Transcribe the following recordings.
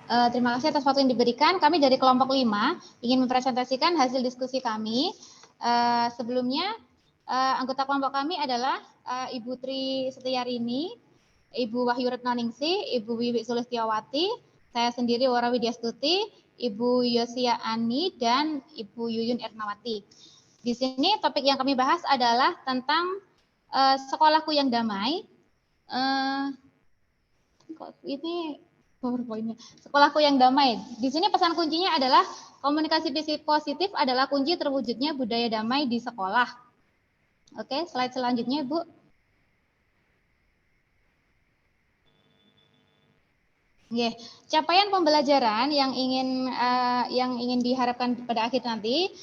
Terima kasih atas waktu yang diberikan. Kami dari kelompok 5 ingin mempresentasikan hasil diskusi kami. Sebelumnya, anggota kelompok kami adalah Ibu Tri Setiarini, Ibu Wahyu Retnaningsih, Ibu Wiwi Sulistiawati, saya sendiri Wara Widyastuti, Ibu Yosia Ani, dan Ibu Yuyun Ernawati. Di sini topik yang kami bahas adalah tentang sekolahku yang damai. Ini PowerPoint-nya. Sekolahku yang damai. Di sini pesan kuncinya adalah komunikasi positif adalah kunci terwujudnya budaya damai di sekolah. Oke, slide selanjutnya, Ibu. Oke, capaian pembelajaran yang ingin diharapkan pada akhir nanti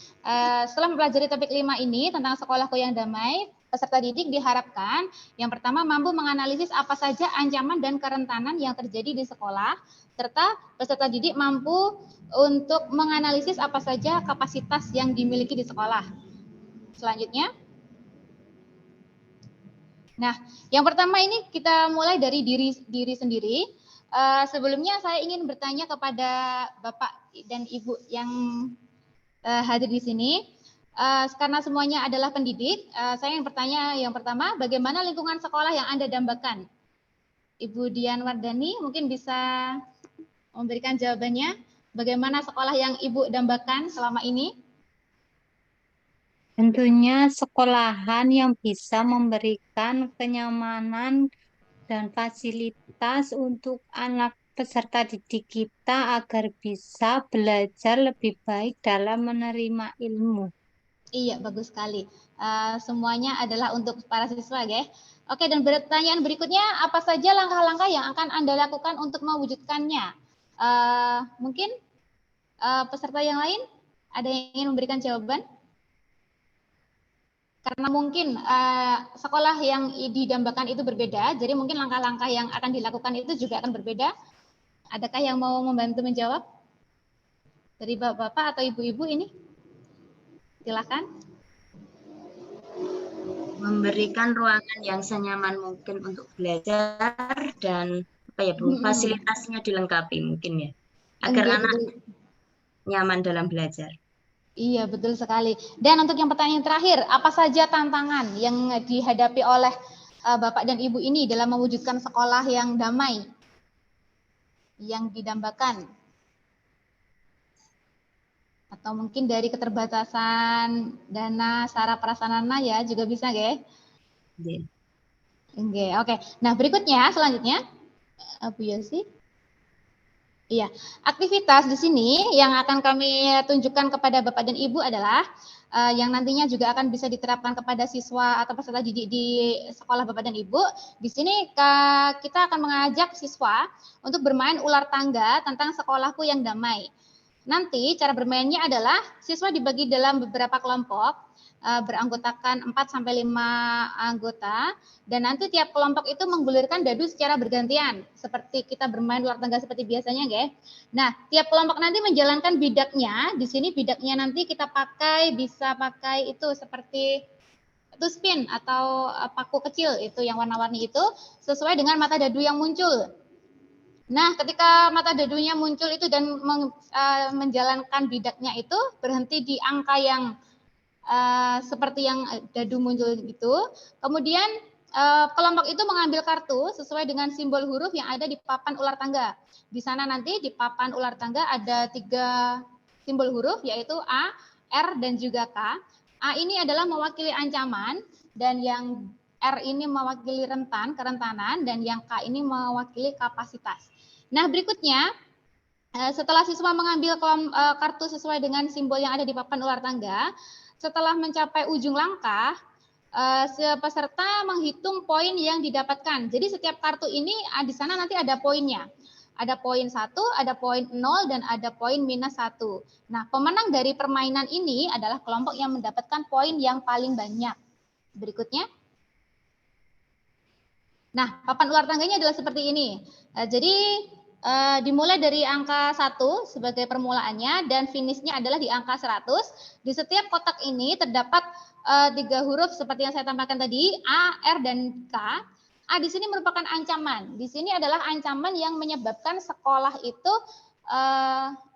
setelah mempelajari topik 5 ini tentang sekolahku yang damai, peserta didik diharapkan yang pertama mampu menganalisis apa saja ancaman dan kerentanan yang terjadi di sekolah, serta peserta didik mampu untuk menganalisis apa saja kapasitas yang dimiliki di sekolah. Selanjutnya. Nah, yang pertama ini kita mulai dari diri sendiri. Sebelumnya saya ingin bertanya kepada Bapak dan Ibu yang hadir di sini. Karena semuanya adalah pendidik, saya ingin bertanya yang pertama, bagaimana lingkungan sekolah yang Anda dambakan? Ibu Dian Wardani mungkin bisa memberikan jawabannya. Bagaimana sekolah yang Ibu dambakan selama ini? Tentunya sekolahan yang bisa memberikan kenyamanan dan fasilitas untuk anak peserta didik kita agar bisa belajar lebih baik dalam menerima ilmu. Iya, bagus sekali. Semuanya adalah untuk para siswa, ya. Oke, dan pertanyaan berikutnya, apa saja langkah-langkah yang akan Anda lakukan untuk mewujudkannya? Mungkin peserta yang lain ada yang ingin memberikan jawaban? Karena mungkin sekolah yang didambakan itu berbeda, jadi mungkin langkah-langkah yang akan dilakukan itu juga akan berbeda. Adakah yang mau membantu menjawab? Dari bapak-bapak atau ibu-ibu ini? Silakan. Memberikan ruangan yang senyaman mungkin untuk belajar dan fasilitasnya dilengkapi mungkin ya, agar anak nyaman dalam belajar. Iya, betul sekali. Dan untuk yang pertanyaan terakhir, apa saja tantangan yang dihadapi oleh Bapak dan Ibu ini dalam mewujudkan sekolah yang damai, yang didambakan? Atau mungkin dari keterbatasan dana, sarana prasarana ya juga bisa, ya? Oke. Nah, berikutnya, selanjutnya, Bu Yosi. Iya, aktivitas di sini yang akan kami tunjukkan kepada Bapak dan Ibu adalah yang nantinya juga akan bisa diterapkan kepada siswa atau peserta didik di sekolah Bapak dan Ibu. Di sini kita akan mengajak siswa untuk bermain ular tangga tentang sekolahku yang damai. Nanti cara bermainnya adalah siswa dibagi dalam beberapa kelompok beranggotakan 4-5 anggota dan nanti tiap kelompok itu menggulirkan dadu secara bergantian seperti kita bermain ular tangga seperti biasanya, guys. Nah, tiap kelompok nanti menjalankan bidaknya. Di sini bidaknya nanti kita bisa pakai itu seperti itu spin atau paku kecil itu yang warna-warni itu sesuai dengan mata dadu yang muncul. Nah, ketika mata dadunya muncul itu dan menjalankan bidaknya itu berhenti di angka yang seperti yang dadu muncul itu. Kemudian kelompok itu mengambil kartu sesuai dengan simbol huruf yang ada di papan ular tangga. Di sana nanti di papan ular tangga ada 3 simbol huruf yaitu A, R, dan juga K. A ini adalah mewakili ancaman dan yang R ini mewakili kerentanan dan yang K ini mewakili kapasitas. Nah, berikutnya setelah siswa mengambil kartu sesuai dengan simbol yang ada di papan ular tangga, setelah mencapai ujung langkah, peserta menghitung poin yang didapatkan. Jadi setiap kartu ini di sana nanti ada poinnya. Ada poin 1, ada poin 0, dan ada poin -1. Nah, pemenang dari permainan ini adalah kelompok yang mendapatkan poin yang paling banyak. Berikutnya. Nah, papan ular tangganya adalah seperti ini. Jadi dimulai dari angka 1 sebagai permulaannya dan finishnya adalah di angka 100. Di setiap kotak ini terdapat 3 huruf seperti yang saya tambahkan tadi, A, R, dan K. A di sini merupakan ancaman. Di sini adalah ancaman yang menyebabkan sekolah itu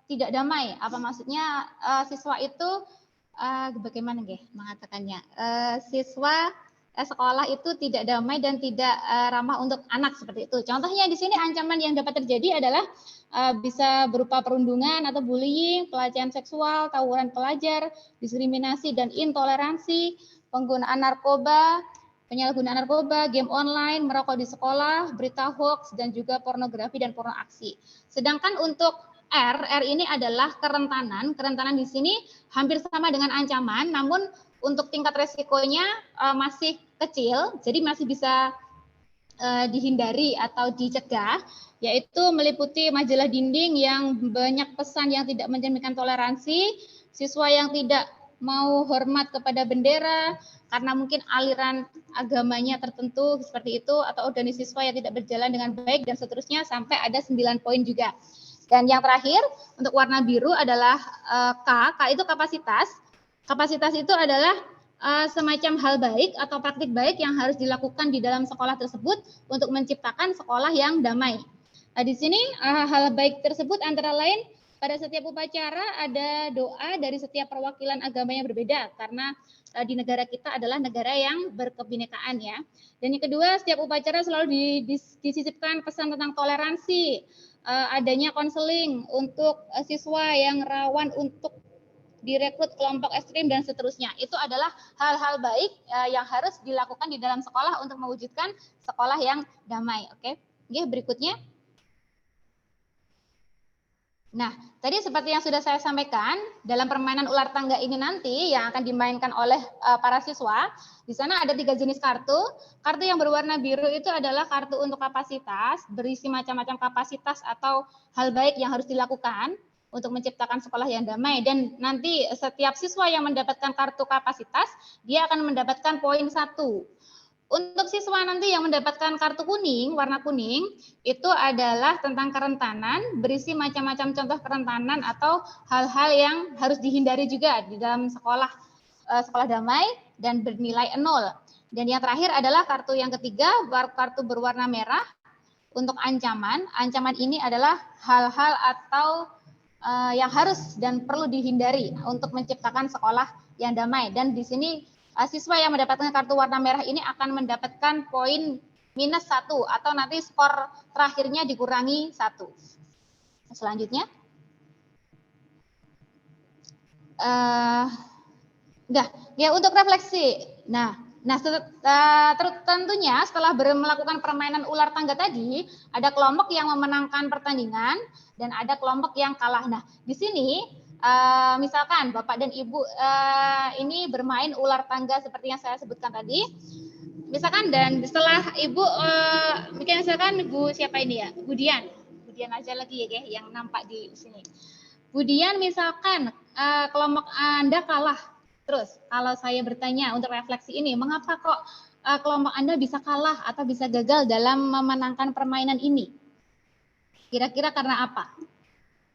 tidak damai. Apa maksudnya? Siswa itu bagaimana mengatakannya? Sekolah itu tidak damai dan tidak ramah untuk anak seperti itu. Contohnya di sini ancaman yang dapat terjadi adalah bisa berupa perundungan atau bullying, pelecehan seksual, tawuran pelajar, diskriminasi dan intoleransi, penggunaan narkoba, penyalahgunaan narkoba, game online, merokok di sekolah, berita hoax, dan juga pornografi dan porno aksi. Sedangkan untuk R ini adalah kerentanan. Kerentanan di sini hampir sama dengan ancaman, namun untuk tingkat resikonya masih kecil, jadi masih bisa dihindari atau dicegah, yaitu meliputi majalah dinding yang banyak pesan yang tidak mencerminkan toleransi, siswa yang tidak mau hormat kepada bendera karena mungkin aliran agamanya tertentu seperti itu, atau organisasi siswa yang tidak berjalan dengan baik, dan seterusnya sampai ada 9 poin juga. Dan yang terakhir untuk warna biru adalah K itu kapasitas. Kapasitas itu adalah semacam hal baik atau praktik baik yang harus dilakukan di dalam sekolah tersebut untuk menciptakan sekolah yang damai. Nah, di sini hal baik tersebut antara lain pada setiap upacara ada doa dari setiap perwakilan agama yang berbeda, karena di negara kita adalah negara yang berkebinekaan ya. Dan yang kedua, setiap upacara selalu disisipkan pesan tentang toleransi, adanya konseling untuk siswa yang rawan untuk direkrut kelompok ekstrim dan seterusnya. Itu adalah hal-hal baik yang harus dilakukan di dalam sekolah untuk mewujudkan sekolah yang damai. Oke, berikutnya. Nah, tadi seperti yang sudah saya sampaikan, dalam permainan ular tangga ini nanti yang akan dimainkan oleh para siswa, di sana ada 3 jenis kartu. Kartu yang berwarna biru itu adalah kartu untuk kapasitas, berisi macam-macam kapasitas atau hal baik yang harus dilakukan untuk menciptakan sekolah yang damai. Dan nanti setiap siswa yang mendapatkan kartu kapasitas, dia akan mendapatkan poin 1. Untuk siswa nanti yang mendapatkan kartu kuning, warna kuning, itu adalah tentang kerentanan, berisi macam-macam contoh kerentanan atau hal-hal yang harus dihindari juga di dalam sekolah damai dan bernilai 0. Dan yang terakhir adalah kartu yang ketiga, kartu berwarna merah untuk ancaman. Ancaman ini adalah hal-hal atau yang harus dan perlu dihindari untuk menciptakan sekolah yang damai. Dan di sini siswa yang mendapatkan kartu warna merah ini akan mendapatkan poin -1 atau nanti skor terakhirnya dikurangi 1. Selanjutnya. Untuk refleksi. Nah, tentunya setelah melakukan permainan ular tangga tadi, ada kelompok yang memenangkan pertandingan dan ada kelompok yang kalah. Nah, di sini misalkan Bapak dan Ibu ini bermain ular tangga seperti yang saya sebutkan tadi. Misalkan dan setelah Ibu misalkan Ibu siapa ini ya? Budian aja lagi ya yang nampak di sini. Budian misalkan kelompok Anda kalah. Terus kalau saya bertanya untuk refleksi ini, mengapa kok kelompok Anda bisa kalah atau bisa gagal dalam memenangkan permainan ini? Kira-kira karena apa?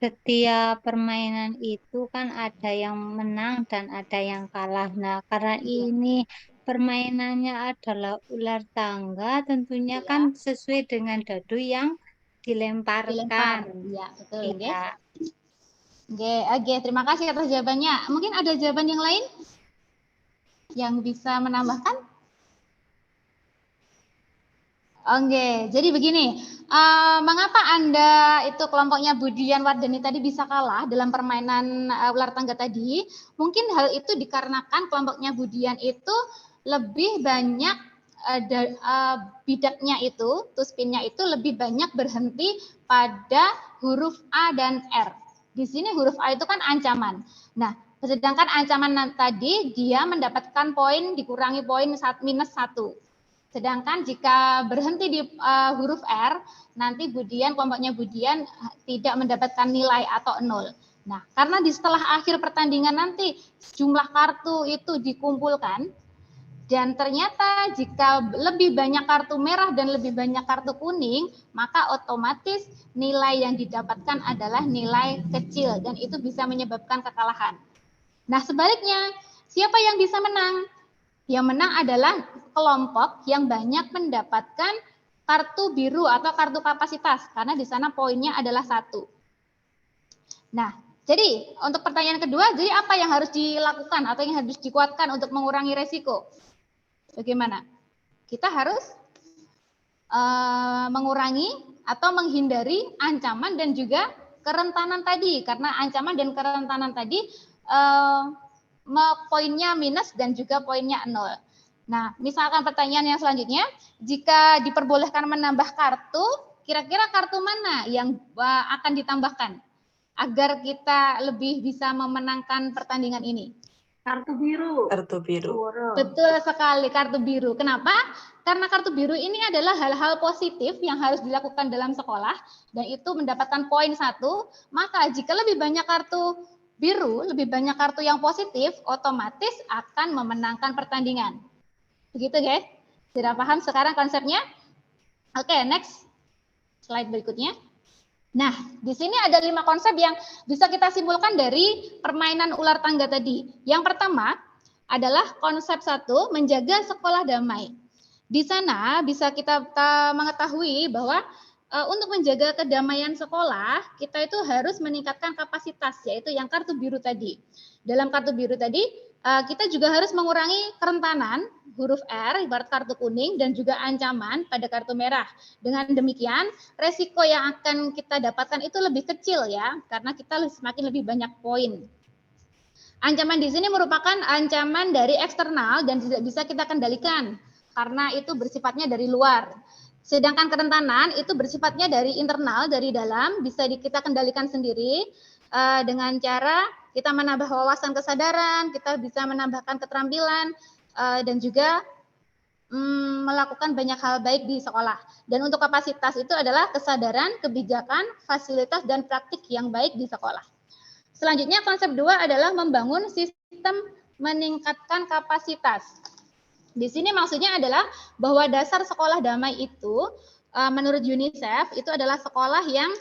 Setiap permainan itu kan ada yang menang dan ada yang kalah. Nah, karena ini permainannya adalah ular tangga, tentunya kan sesuai dengan dadu yang dilemparkan. Iya, betul. Iya. Oke, terima kasih atas jawabannya. Mungkin ada jawaban yang lain yang bisa menambahkan? Oke, jadi begini, mengapa Anda itu kelompoknya Budian Wardani tadi bisa kalah dalam permainan ular tangga tadi? Mungkin hal itu dikarenakan kelompoknya Budian itu lebih banyak bidaknya itu, tuspinnya itu lebih banyak berhenti pada huruf A dan R. Di sini huruf A itu kan ancaman. Nah, sedangkan ancaman tadi dia mendapatkan poin dikurangi poin -1. Sedangkan jika berhenti di huruf R, nanti kelompoknya Budian tidak mendapatkan nilai atau 0. Nah, karena di setelah akhir pertandingan nanti jumlah kartu itu dikumpulkan, dan ternyata jika lebih banyak kartu merah dan lebih banyak kartu kuning, maka otomatis nilai yang didapatkan adalah nilai kecil, dan itu bisa menyebabkan kekalahan. Nah, sebaliknya, siapa yang bisa menang? Yang menang adalah kelompok yang banyak mendapatkan kartu biru atau kartu kapasitas, karena di sana poinnya adalah 1. Nah, jadi untuk pertanyaan kedua, jadi apa yang harus dilakukan atau yang harus dikuatkan untuk mengurangi resiko? Bagaimana? Kita harus mengurangi atau menghindari ancaman dan juga kerentanan tadi, karena ancaman dan kerentanan tadi poinnya minus dan juga poinnya 0. Nah, misalkan pertanyaan yang selanjutnya, jika diperbolehkan menambah kartu, kira-kira kartu mana yang akan ditambahkan agar kita lebih bisa memenangkan pertandingan ini? Kartu biru. Kartu biru. Betul sekali, kartu biru. Kenapa? Karena kartu biru ini adalah hal-hal positif yang harus dilakukan dalam sekolah dan itu mendapatkan poin 1. Maka jika lebih banyak kartu biru, lebih banyak kartu yang positif, otomatis akan memenangkan pertandingan. Begitu guys? Sudah paham sekarang konsepnya? Oke, next. Slide berikutnya. Nah, di sini ada 5 konsep yang bisa kita simpulkan dari permainan ular tangga tadi. Yang pertama adalah konsep 1, menjaga sekolah damai. Di sana bisa kita mengetahui bahwa untuk menjaga kedamaian sekolah, kita itu harus meningkatkan kapasitas, yaitu yang kartu biru tadi. Dalam kartu biru tadi, kita juga harus mengurangi kerentanan huruf R, ibarat kartu kuning, dan juga ancaman pada kartu merah. Dengan demikian, resiko yang akan kita dapatkan itu lebih kecil ya, karena kita semakin lebih banyak poin. Ancaman di sini merupakan ancaman dari eksternal dan tidak bisa kita kendalikan, karena itu bersifatnya dari luar. Sedangkan kerentanan itu bersifatnya dari internal, dari dalam, bisa kita kendalikan sendiri dengan cara kita menambah wawasan kesadaran, kita bisa menambahkan keterampilan, dan juga melakukan banyak hal baik di sekolah. Dan untuk kapasitas itu adalah kesadaran, kebijakan, fasilitas, dan praktik yang baik di sekolah. Selanjutnya konsep 2 adalah membangun sistem meningkatkan kapasitas. Di sini maksudnya adalah bahwa dasar sekolah damai itu menurut UNICEF itu adalah sekolah yang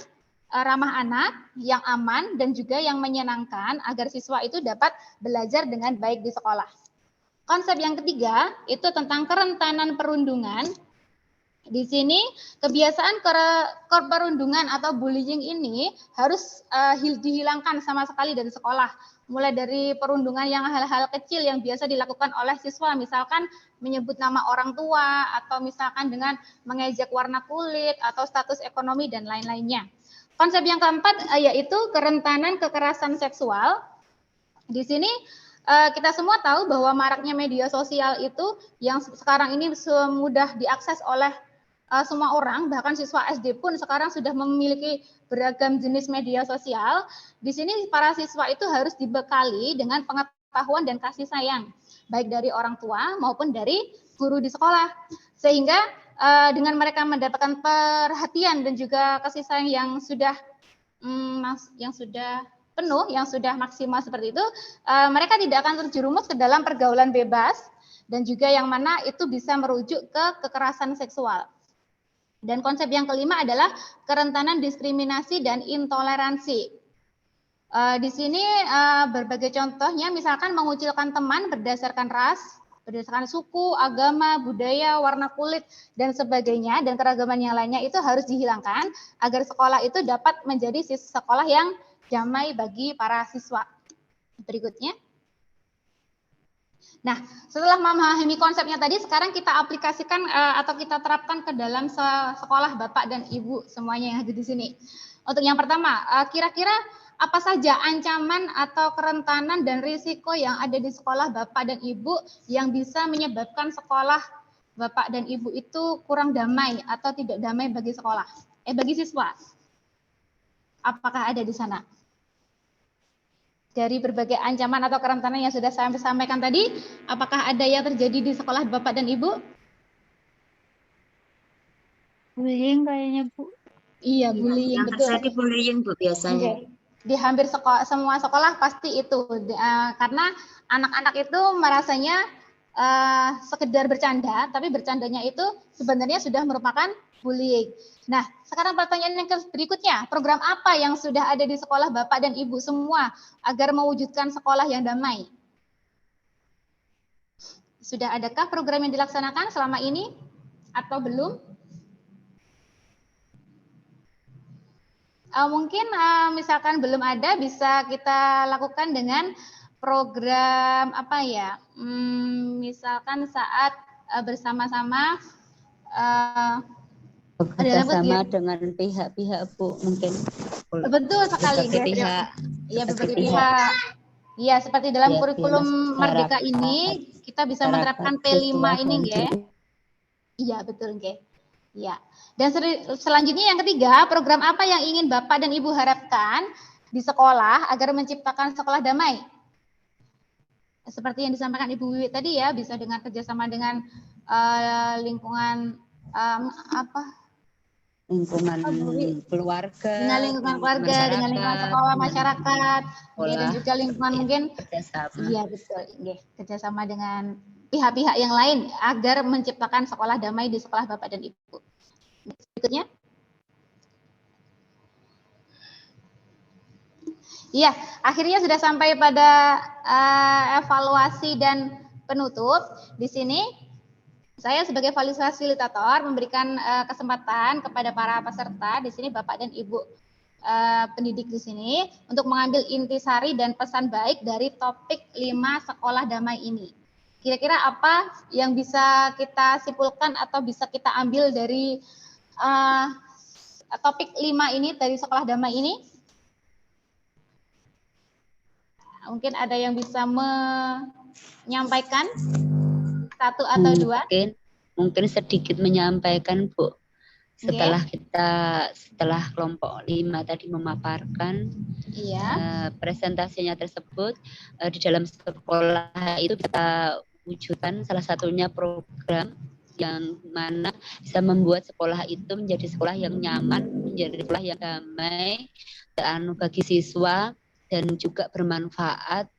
ramah anak, yang aman, dan juga yang menyenangkan agar siswa itu dapat belajar dengan baik di sekolah. Konsep yang ketiga itu tentang kerentanan perundungan. Di sini kebiasaan perundungan atau bullying ini harus dihilangkan sama sekali dari sekolah. Mulai dari perundungan yang hal-hal kecil yang biasa dilakukan oleh siswa, misalkan menyebut nama orang tua, atau misalkan dengan mengejek warna kulit, atau status ekonomi, dan lain-lainnya. Konsep yang keempat yaitu kerentanan kekerasan seksual. Di sini kita semua tahu bahwa maraknya media sosial itu yang sekarang ini mudah diakses oleh semua orang, bahkan siswa SD pun sekarang sudah memiliki beragam jenis media sosial. Di sini para siswa itu harus dibekali dengan pengetahuan dan kasih sayang, baik dari orang tua maupun dari guru di sekolah. Sehingga dengan mereka mendapatkan perhatian dan juga kasih sayang yang sudah penuh, yang sudah maksimal seperti itu, mereka tidak akan terjerumus ke dalam pergaulan bebas dan juga yang mana itu bisa merujuk ke kekerasan seksual. Dan konsep yang kelima adalah kerentanan diskriminasi dan intoleransi. Di sini berbagai contohnya, misalkan mengucilkan teman berdasarkan ras, berdasarkan suku, agama, budaya, warna kulit, dan sebagainya, dan keragaman yang lainnya itu harus dihilangkan agar sekolah itu dapat menjadi sekolah yang damai bagi para siswa. Berikutnya. Nah, setelah memahami konsepnya tadi, sekarang kita aplikasikan atau kita terapkan ke dalam sekolah Bapak dan Ibu semuanya yang ada di sini. Untuk yang pertama, kira-kira apa saja ancaman atau kerentanan dan risiko yang ada di sekolah Bapak dan Ibu yang bisa menyebabkan sekolah Bapak dan Ibu itu kurang damai atau tidak damai bagi sekolah, bagi siswa? Apakah ada di sana? Dari berbagai ancaman atau kerentanan yang sudah saya sampaikan tadi, apakah ada yang terjadi di sekolah Bapak dan Ibu? Bullying kayaknya, Bu. Iya, bullying, yang betul. terjadi bullying, Bu, biasanya. Di hampir semua sekolah pasti itu, karena anak-anak itu merasanya sekedar bercanda, tapi bercandanya itu sebenarnya sudah merupakan bullying. Nah, sekarang pertanyaan yang berikutnya, program apa yang sudah ada di sekolah Bapak dan Ibu semua agar mewujudkan sekolah yang damai? Sudah adakah program yang dilaksanakan selama ini atau belum? Mungkin misalkan belum ada, bisa kita lakukan dengan program apa ya? Misalkan saat bersama-sama Bekerja dalam sama kegiatan. dengan pihak-pihak Bu, mungkin Betul sekali, berbagai guys. pihak, Ya, berbagai berbagai pihak. Ya, seperti dalam ya, kurikulum Merdeka ini, kita bisa menerapkan P5 siswa ini, dan guys. guru. Iya, betul, guys. Ya. Dan selanjutnya yang ketiga, program apa yang ingin Bapak dan Ibu harapkan di sekolah agar menciptakan sekolah damai? Seperti yang disampaikan Ibu Wiwi tadi ya, bisa dengan kerjasama dengan lingkungan Lingkungan keluarga, dengan lingkungan keluarga, dengan lingkungan sekolah, masyarakat, dan juga lingkungan mungkin kerjasama. Iya betul, kerjasama dengan pihak-pihak yang lain agar menciptakan sekolah damai di sekolah Bapak dan Ibu. Berikutnya. Iya, akhirnya sudah sampai pada evaluasi dan penutup. Di sini saya sebagai fasilitator memberikan kesempatan kepada para peserta di sini Bapak dan Ibu pendidik di sini untuk mengambil intisari dan pesan baik dari topik 5 sekolah damai ini. Kira-kira apa yang bisa kita simpulkan atau bisa kita ambil dari topik 5 ini, dari sekolah damai ini? Mungkin ada yang bisa menyampaikan satu atau dua? Mungkin sedikit menyampaikan Bu. Setelah kelompok 5 tadi memaparkan presentasinya tersebut, di dalam sekolah itu kita wujudkan salah satunya program yang mana bisa membuat sekolah itu menjadi sekolah yang nyaman, menjadi sekolah yang damai bagi siswa dan juga bermanfaat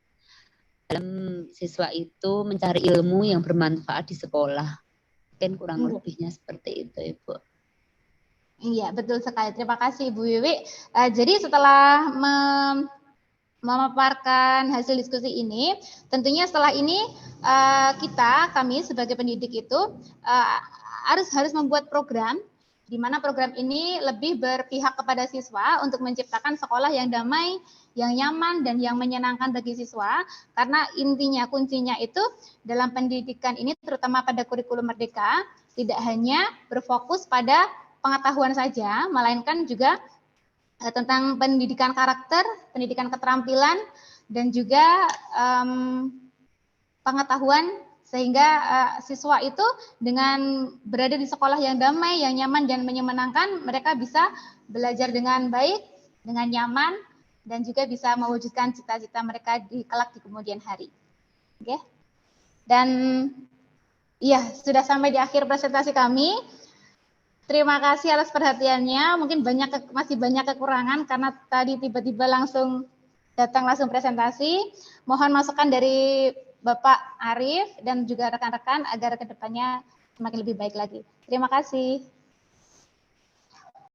dalam siswa itu mencari ilmu yang bermanfaat di sekolah. Mungkin kurang lebihnya seperti itu, Ibu. Iya, betul sekali. Terima kasih, Ibu Wiwi. Jadi setelah memaparkan hasil diskusi ini, tentunya setelah ini kami sebagai pendidik itu harus membuat program di mana program ini lebih berpihak kepada siswa untuk menciptakan sekolah yang damai, yang nyaman, dan yang menyenangkan bagi siswa. Karena intinya, kuncinya itu dalam pendidikan ini, terutama pada kurikulum Merdeka, tidak hanya berfokus pada pengetahuan saja, melainkan juga tentang pendidikan karakter, pendidikan keterampilan, dan juga pengetahuan, sehingga siswa itu dengan berada di sekolah yang damai, yang nyaman, dan menyenangkan, mereka bisa belajar dengan baik, dengan nyaman, dan juga bisa mewujudkan cita-cita mereka kelak di kemudian hari. Oke. Dan iya, sudah sampai di akhir presentasi kami. Terima kasih atas perhatiannya. Mungkin masih banyak kekurangan karena tadi tiba-tiba datang langsung presentasi. Mohon masukan dari Bapak Arif dan juga rekan-rekan agar kedepannya semakin lebih baik lagi. Terima kasih.